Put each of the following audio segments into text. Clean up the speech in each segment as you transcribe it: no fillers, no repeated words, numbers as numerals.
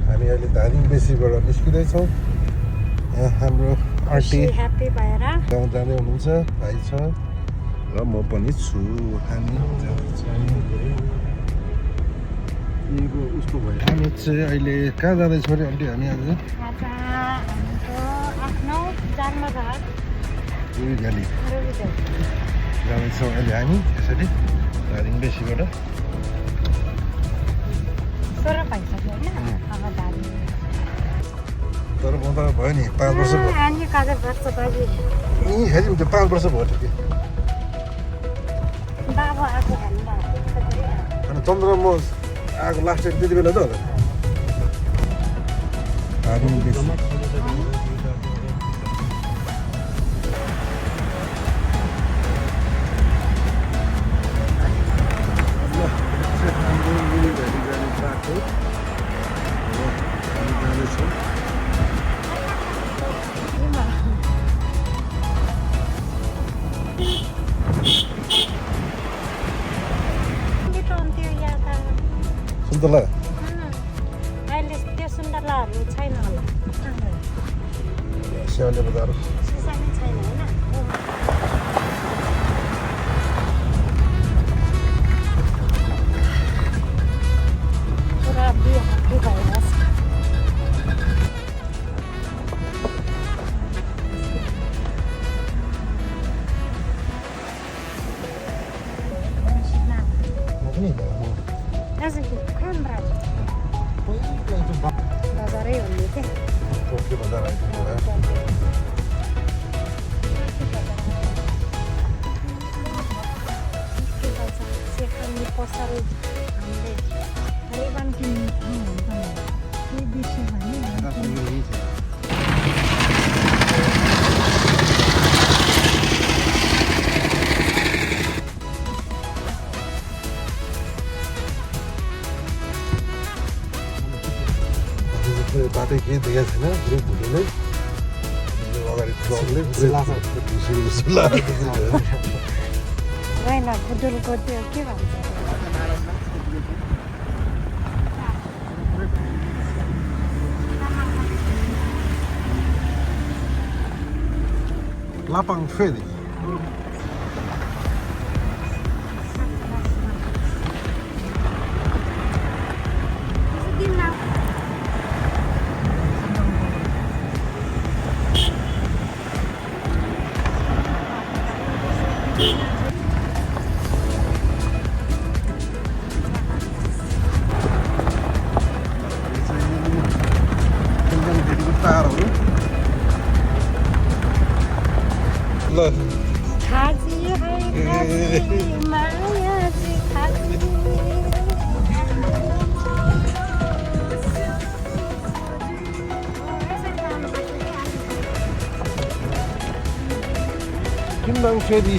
हामी अहिले धादिङ बेसीबाट निस्किँदैछौँ। यहाँ हाम्रो आन्टी गाउँ जाँदै हुनुहुन्छ, भाइ छ र म पनि छु। हामी उसको भयो। हामी चाहिँ अहिले कहाँ जाँदैछौँ अरे आन्टी? हामी आज रुबी भ्याली जाँदैछौँ अहिले हामी यसरी धादिङ बेसीबाट। तर म त भयो नि 5 वर्ष भयो। हेऱ्यौँ त्यो 5 वर्ष भयो ठिकै। अनि चन्द्र म आएको लास्ट टाइम त्यति बेला त होला। धादिङ बेसी सुन्तला अहिले त्यो सुन्तलाहरू छैन होला, स्याउले बजार सिसानै छैन होइन। पुरा बिहाकी भइरहेछ। बाजारै भन्ने के टोक्यो बजार आइपुग्नु भयो। पसल हामीले रिबन किन्ने ठाउँ हुन्छ के बिर्स्यो भने बाटो केही देखाएको छैन, पुरै भुलोले अगाडि ट्रकले होइन बुदुलको त्यो के भन्छ लापाङ फेरि ल खाजी है खाजी माया जी खाजी किम्बाङ फेरि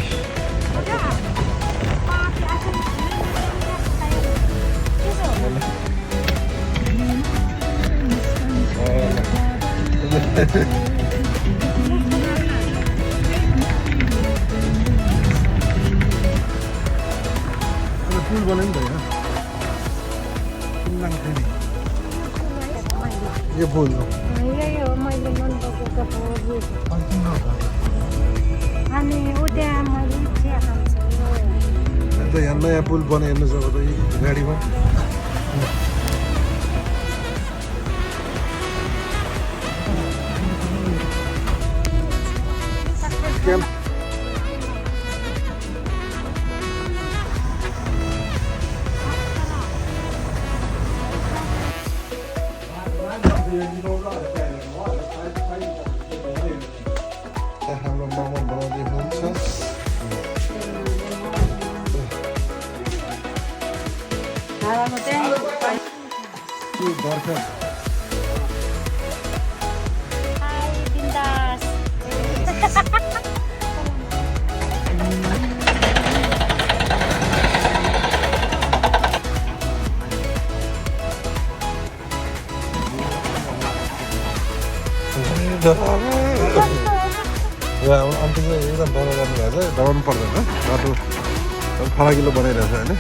पुल बन्यो नि त यहाँ किम्बाङ फेरि यो पुल हो। यही हो मैले मन परेको अनि उद्या मैले चिया खान्छु। अन्त यहाँ नयाँ पुल बन्यो हेर्नुहोस् अब त यी गाडीमा। क्याम्प हाम्रो मोमो बनाउँदै हुनुहुन्छ। बर्खा हाई बिन्दास अन्त चाहिँ एकदम बनाइरहनु भएको छ, डराउनु पर्दैन। बाटो फराकिलो बनाइरहेछ होइन।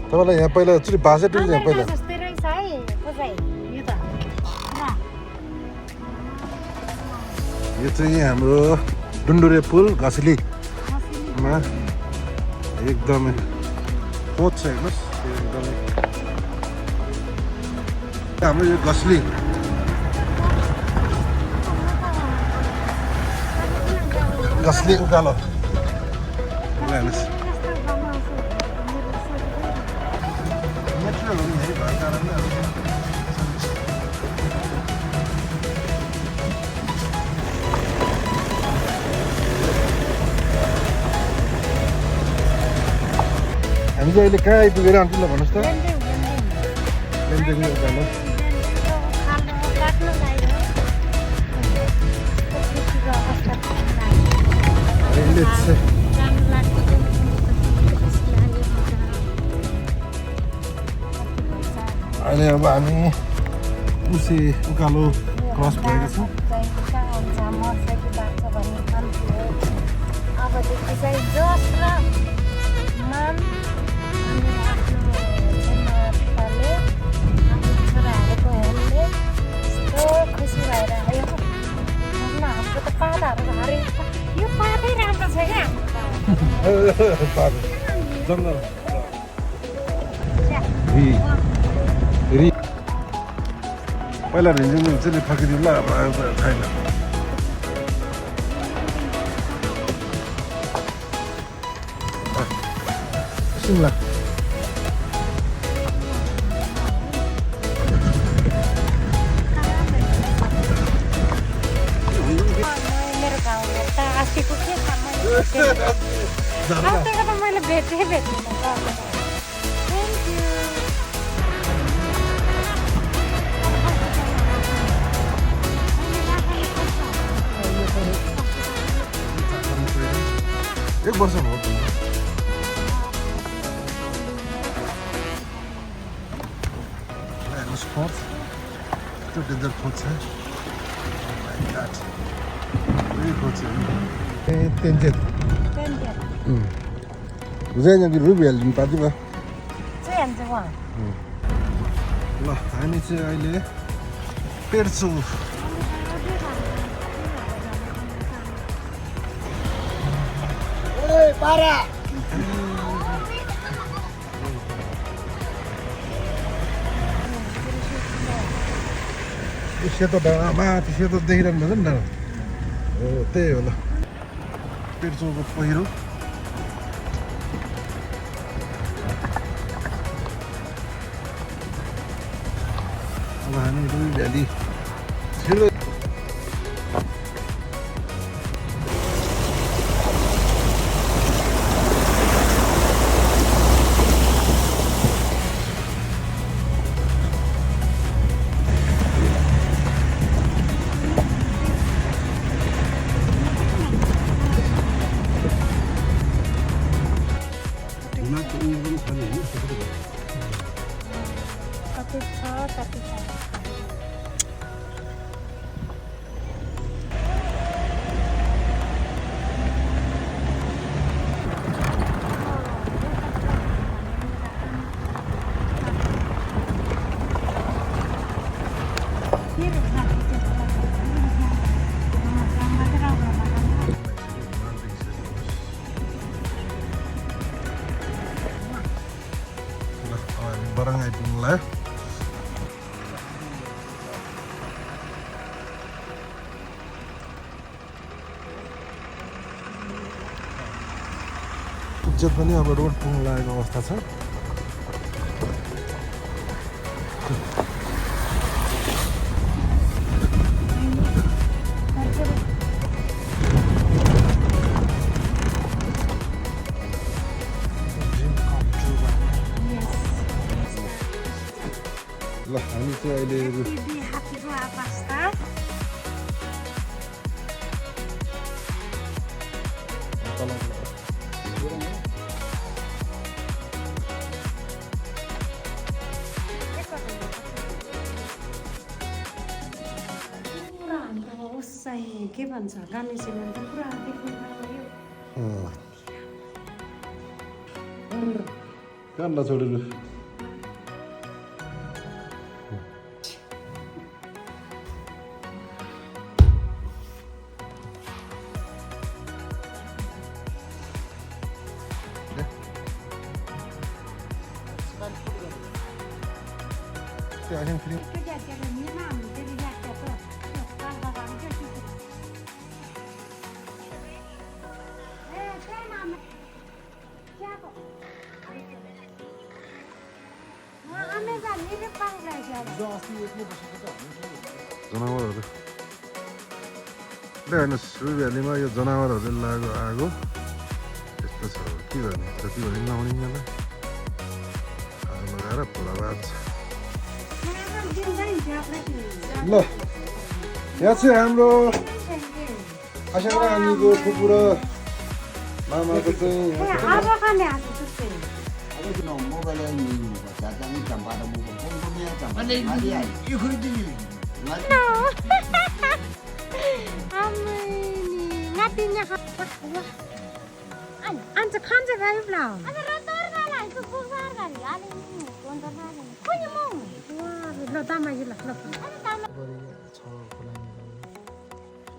तपाईँलाई यहाँ पहिला एकचोटि भाषा टिल्छ यहाँ पहिला जस्तै रहेछ है खोजाइ यो त यो चाहिँ हाम्रो डुन्डुरे पुल घसेलीमा एकदमै पोच छ हेर्नुहोस् एकदमै हाम्रो यो घसेली उकालो हेर्नुहोस् नेचुरल हो नि है भएको कारणले हामी चाहिँ अहिले कहाँ आइपुगेर अन्तिम भन्नुहोस् त लेनदेन उकालो अहिले अब हामी उसी उकालो क्रस भएका छौँ अबदेखि चाहिँ जोस र मन अनि आफ्नो छोराहरूले आफ्नो छोराहरूको हेर्ने यस्तो खुसी भएर आयो हेर्न हाम्रो त पाताहरू हरे यो पातै राम्रो छ क्या जङ्गल पहिला रिन्जिङ हुन्छ नि फर्किदिउँ ल छैन सिमला मेरो गाउँमा त अस्तिको के अस्तिको त मैले भेटेँ थ्याङ्क यू एक वर्ष भयो हेर्नुहोस् खोज त्यो डेन्जर खोज छ खोज छ ए तेन्जेत हुँदैन कि रुबी हालिदिनु पार्टी भयो ल हामी चाहिँ अहिले पेर्छु सेतो डाँडा माथि सेतो देखिरहनु भएको नि डाँडा हो त्यही हो ल पेर्चोको पहिरो अब हामी रुई भ्याली छिर्दै कति छ कति छ barang आइपुग्नु लाग्यो इज्जत पनि अब रोड पुग्नु लागेको अवस्था छ ल हामी चाहिँ अहिले के भन्छ गान्धी सिमेन्ट पुरा देख्नु 간다 소리를. 네, 아형 크림. जनावरहरू हेर्नुहोस् सुरु भ्यालीमा यो जनावरहरू लागेको आगो यस्तो छ के गर्ने जति भने नआउने यिनीहरूलाई आगो लगाएर खोला बाँध्छ ल यहाँ चाहिँ हाम्रो आशा नानीको फुपू र मामाको चाहिँ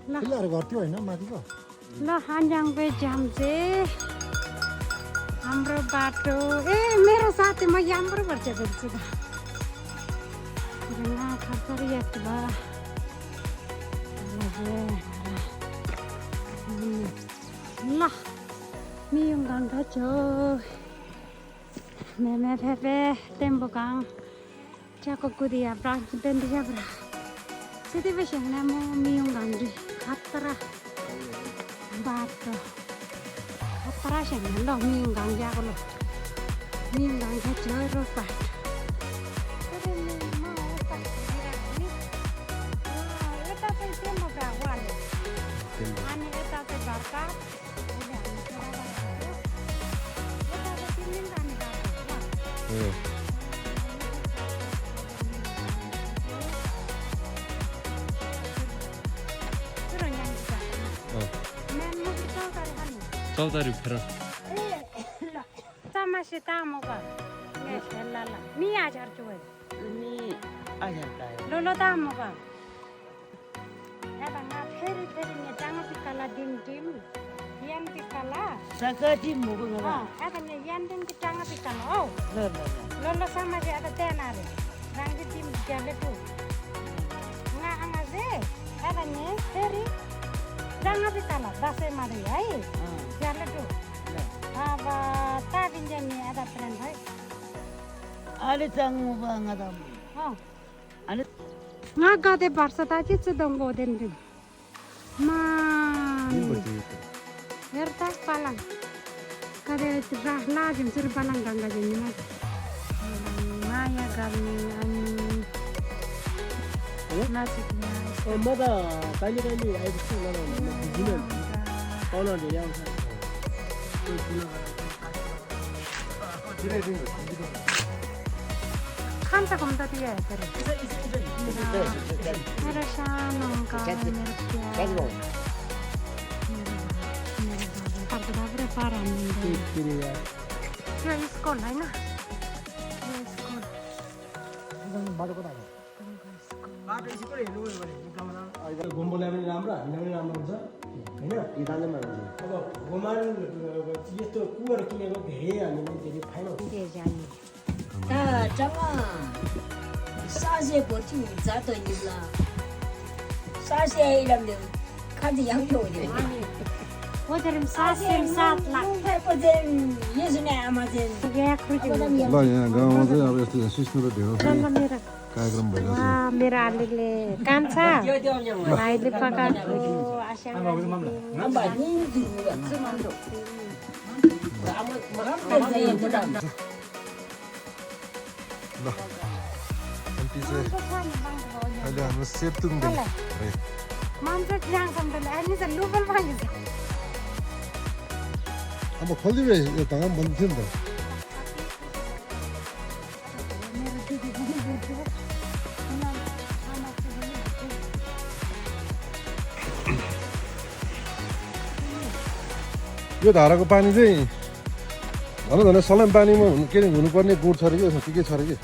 फिलहाल गर्थ्यो होइन माथिको ल हान्जाङको जाम चाहिँ हाम्रो बाटो मेरो साथी म यहाँबाट पर्छ गर्छु त खर्च याद भयो ल मियुङ गाउँ छु मेमे फेफे टेम्बो गाउँ च्याको कुदिया ब्रान्च बेन्डिया ब्रा सिधै बेसिना म मियुङ गाउँ खतरा बाटो खतरा छ ल मियुङ गाउँ गएको ल मियुङ गाउँ छु रोड बाटो चौतारी फेर तमासे तामोगा नेसला नि आजार चोय नि आजार लोलो तामोगा यादा ना फेरि फेरि ने जांगा पिकाला डिम डिम यान पिकाला सकati मुगु ngara यादा ने यान डिम की जांगा पिकाला ओ ल लोलो समाजे ada tenare ranggi dim jale tu nga anga je यादा ने फेरि जांगा पिकाला दसे मारे है jale tu अब ताबिन्जनी ada tren है ale changu ba ngara ale nga gade barsa ta chi chudongo den din ma herta palang kade rahla jin sur palang ganga jin ma maya galni ani nasitnya मदा कहिले कहिले आइपुग्छु ल बुझिन पाउन धेरै आउँछ khanta komta tiya tere mera shanam ka mera apura para ni yo iskol hai na iskol बाटो कता हो बाटो यसको हेर्नु गयो भने गाउँमा अहिले घुम्बो ल्याउने राम्रो हामीले राम्रो हुन्छ हैन इदानमा हुन्छ अब घुमान यस्तो कुवर किनेको धेरै हामीले धेरै फाइदा हुन्छ de jani chama saje boti zato nibla saje ilamde khadi yang yo de odarim sasim 7 lakh kai poden yesne amazen ya khuji ल यहाँ गाउँमा चाहिँ अब यस्तो सिस्नु र ढेँडो खाने mera कार्यक्रम भइरहेको छ wah mera alile kancha अहिले पकाएको आशा amba ni du tsumando ल आन्टी चाहिँ अहिले हाम्रो सेप्तुङ मान्छे जान्छ अनि त लोकल मान्छे अब खोलिदिए यो ढङ्ग बन्द थियो नि त यो धाराको पानी चाहिँ भन भने सलाम पानीमा के अरे हुनुपर्ने गुड छ अरे कि यसमा के छ अरे कि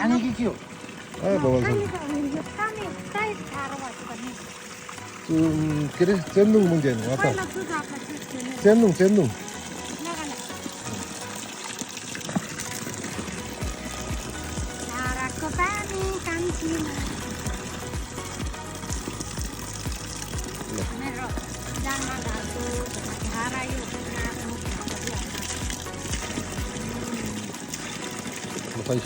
अनि के हो भगवान् के अरे चेन्दुङ मुन्जेन हो त चेन्दुङ खै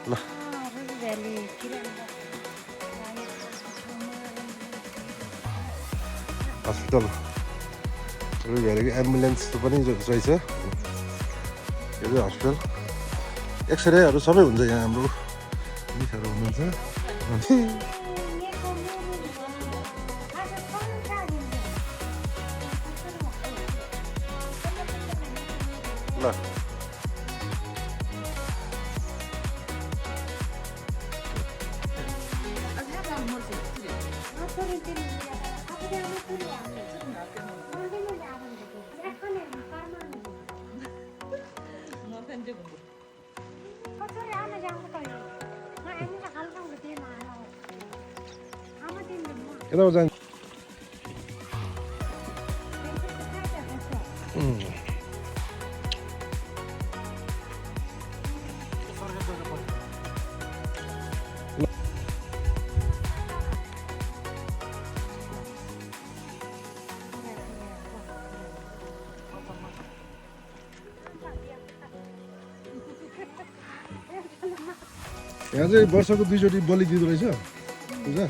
ल हस्पिटल हेरेको एम्बुलेन्स पनि रहेछ यो चाहिँ हस्पिटल एक्सरेहरू सबै हुन्छ यहाँ हाम्रो मिसहरू हुनुहुन्छ ल यताबाट जान्छ यहाँ चाहिँ वर्षको 2 चोटि बलि दिँदो रहेछ पूजा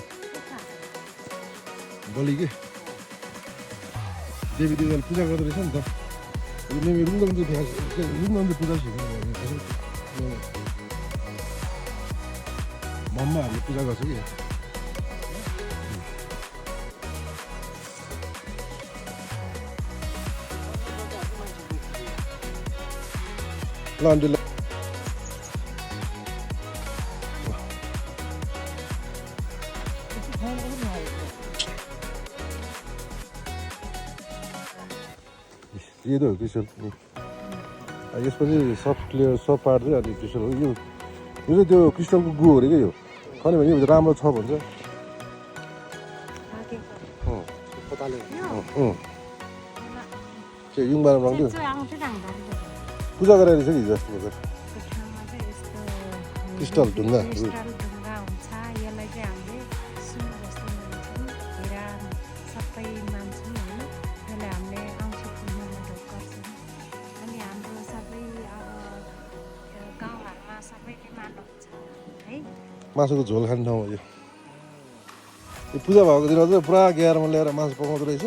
बलि के देवी देवताले पूजा गर्दो रहेछ नि त रुमगन्ज पूजा मम्माहरूले पूजा गर्छ कि ल अन्त ये तो क्रिस्टल यसपछि सफ्ट क्लियर सफ्ट पार्ट चाहिँ अनि क्रिस्टल हो यो चाहिँ त्यो क्रिस्टलको गु हो अरे क्या यो खन्यो भने यो राम्रो छ भन्छ त्यो युङबार रङ पूजा गरेर रहेछ कि हिजो अस्ति बजार क्रिस्टल ढुङ्गा मासुको झोल खाने ठाउँ हो यो पूजा भएको दिन चाहिँ पुरा ग्यारमा ल्याएर मासु पकाउँदो रहेछ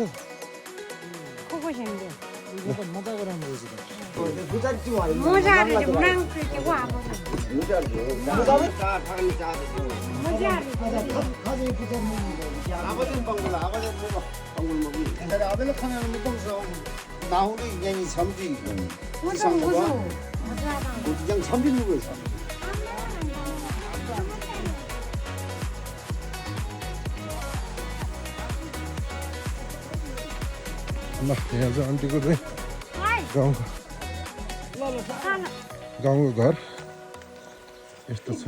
ल यहाँ चाहिँ आन्टीको चाहिँ गाउँको घर यस्तो छ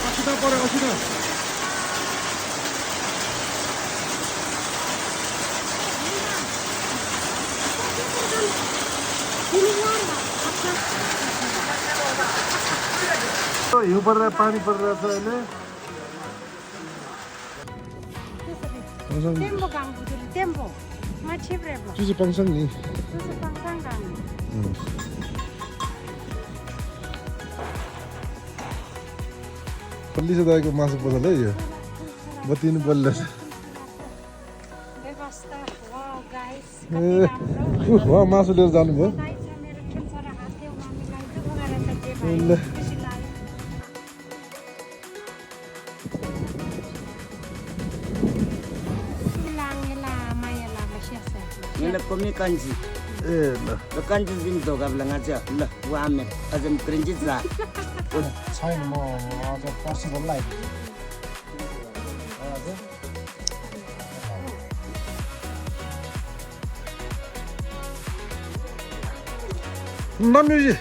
어시다 꺼라 어시다. हिउँ परेर पानी परेर छ अहिले Tempo gang betul, tempo. Macam berapa? चुची पाङसँग नि Terus pangsang gang. पल्ली चाहिँ दाइको मासु पसल है यो बत्तिनु बल्ल Bebas dah. Wow guys. उहाँ मासु लिएर जानुभयो Guys, मेरो ठुल्छोरा हात्यो मम्मीलाई त बनाएर त जे ल। भयो खुसी लाग्यो Ilang Mayala Masyasa. Ngala komi kanji. ए ल Lo kanji bin doga blang aja. Lah, wa ame. Azam krenji za. छैन म अझ पर्सिबल लाग्यो नम्युजी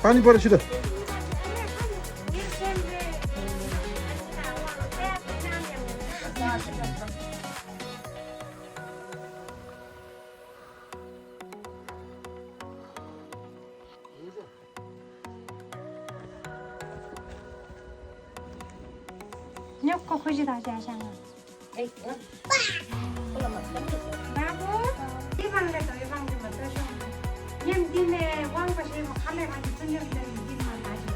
पानी पऱ्यो छिटो Nyok ko khoji da ja sang. Babu, ibang le to ibang de ma to shong. Nyem dine wang pa she mo khale ma di tun nyem din ma da ji.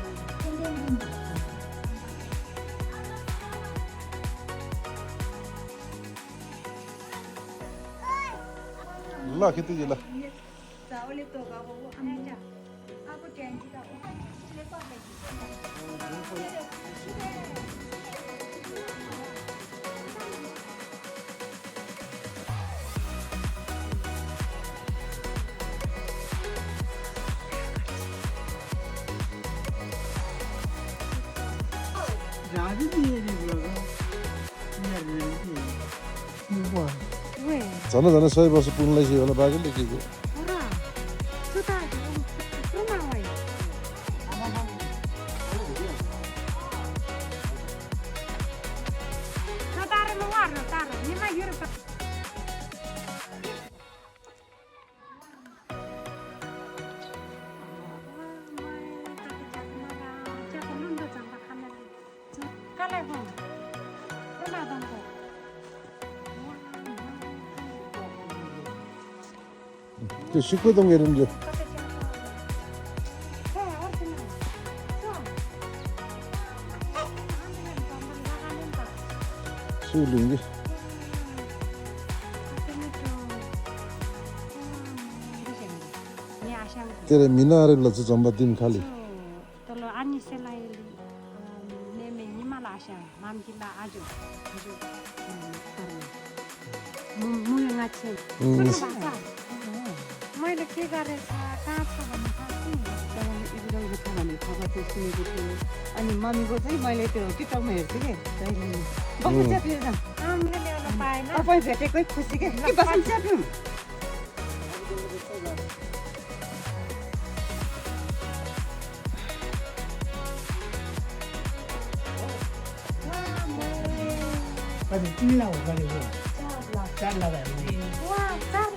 ल खेती ल Sauli to ga bo anja. Aku janji da. Weh, झन् झन् 100 वर्ष पुग्नुलाई चाहिँ होला बाजेले के ora. Sudah, rumah weh. Notare luar, notare. Ni mah yur pa. Kalau pun, mana dong? त्यो सिक्कोदोङ हेरौँ जो सुलुङ्गी तेरे मिनारे ल चाहिँ जम्बा दिन खाली Tolo ani selai neme ni malasha mamkila ajo ajo mu yang achen मैले के गरेछ कहाँ छ भन्नु अनि मम्मीको चाहिँ मैले त्यो टिकटकमा हेर्थेँ कि हामीले ल्याउन पाएन तपाईँ भेटेकै खुसी के बस्नु च्याप्यौँ अनि तिमीलाई हो गरेको 4 लगायो वा चार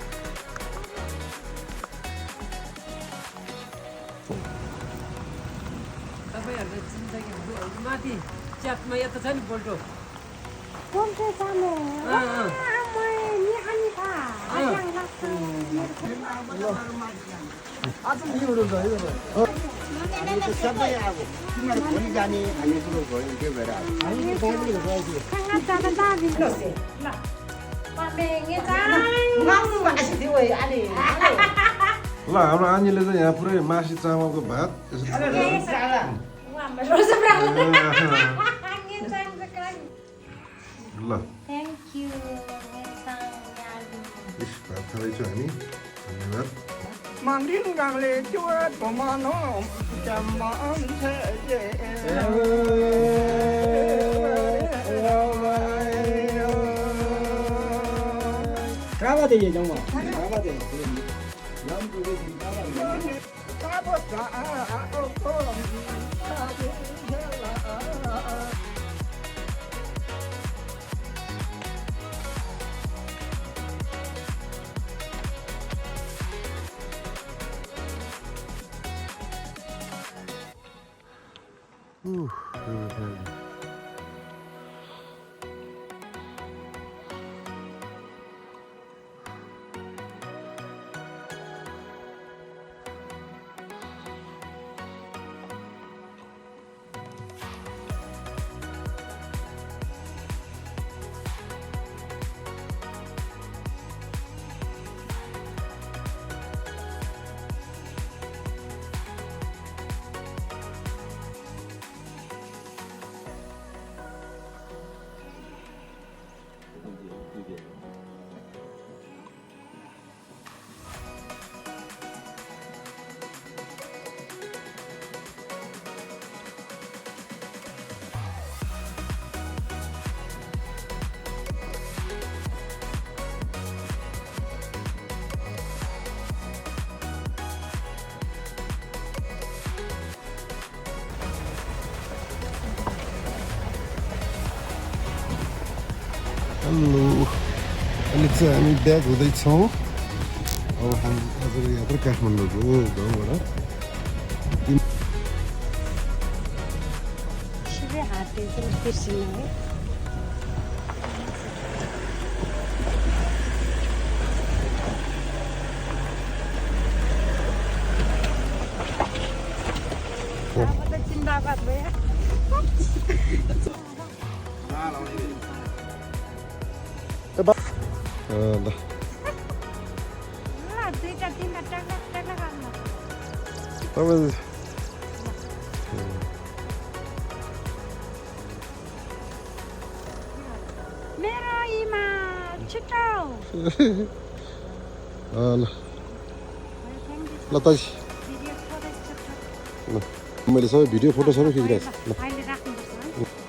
तपाईँहरूको जिन्दगी माथि च्यापमा यता छ नि बोल्टो बोल्टे जाने नि अनि था आयाङ लाग्छ आज निहुरो गयो सबै अब तिमीहरू भोलि जाने भन्ने कुरो भयो के भएर हामी गाडीहरू गयो खाना जान दाबी ल पामेङे जाङ ल हाम्रो आनीले चाहिँ यहाँ पुरै मासी चामलको भात ल थ्याङ्क यू इस भात खाँदैछौँ हामी धन्यवाद Mandin gang le chua tomano jamman se Kaba de ye jong ma. Kaba de. Hello अहिले चाहिँ हामी ब्याक हुँदैछौँ अब हामी आजको यात्रा काठमाडौँको गाउँबाट शिवे हाते चाहिँ बिर्सिनु है अब त जिन्दाबाद भयो ल ल दुईटा तिनटा टक्क टक्क गर्नु तपाईँ मेरो इमा छिटो ल ल त भिडियो फोटो ल मैले सबै भिडियो फोटो सबै खिचिरहेको छु ल अहिले राख्नुपर्छ है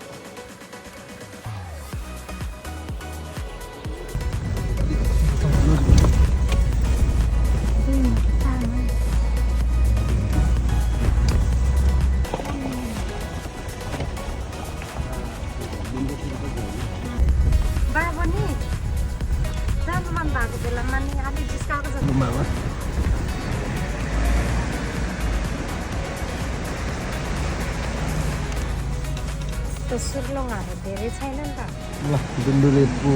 बाबा नि जानु मन भएको बेलामा नि अलिक जिस्काएको छ गुम्बामा त्यो सुर्लुङहरू धेरै छैन नि त ल डुन्डुलेको